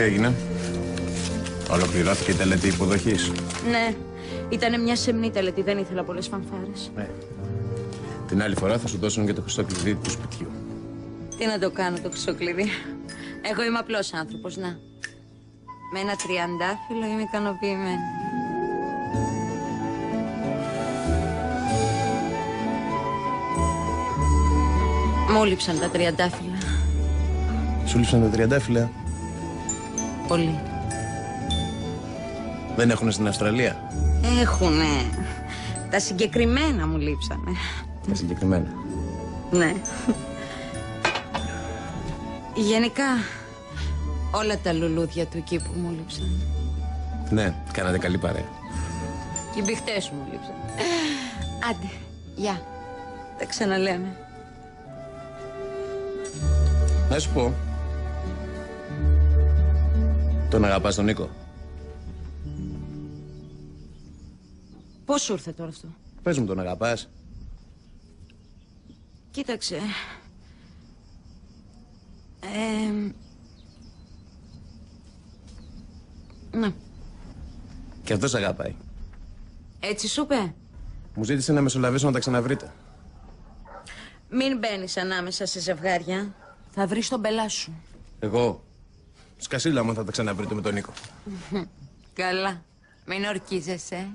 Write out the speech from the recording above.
έγινε? Ολοκληρώθηκε η τελετή υποδοχής? Ναι, ήταν μια σεμνή τελετή, δεν ήθελα πολλές φανφάρες. Ναι. Την άλλη φορά θα σου δώσουν και το χρυσό κλειδί του σπιτιού. Τι να το κάνω το χρυσό κλειδί? Εγώ είμαι απλός άνθρωπος, να. Με ένα τριαντάφυλλο είμαι ικανοποιημένη. Μου λείψαν τα τριαντάφυλλα. Σου λείψαν τα τριαντάφυλλα? Πολύ. Δεν έχουνε στην Αυστραλία? Έχουνε. Τα συγκεκριμένα μου λείψανε. Τα συγκεκριμένα? Ναι. Γενικά, όλα τα λουλούδια του εκεί που μου λείψαν. Ναι, κάνατε καλή παρέα. Και οι μπιχτές μου λείψαν. Άντε, γεια. Τα ξαναλέμε. Να σου πω. Τον αγαπάς τον Νίκο? Πώς σου ήρθε τώρα αυτό? Πες μου, τον αγαπάς? Κοίταξε. Ναι. Και αυτός αγαπάει. Έτσι σου είπε? Μου ζήτησε να μεσολαβήσω να τα ξαναβρείτε. Μην μπαίνεις ανάμεσα σε ζευγάρια. Θα βρεις τον πελά σου. Εγώ. Σκασίλα μου θα τα ξαναβρείτε με τον Νίκο. Καλά. Μην ορκίζεσαι.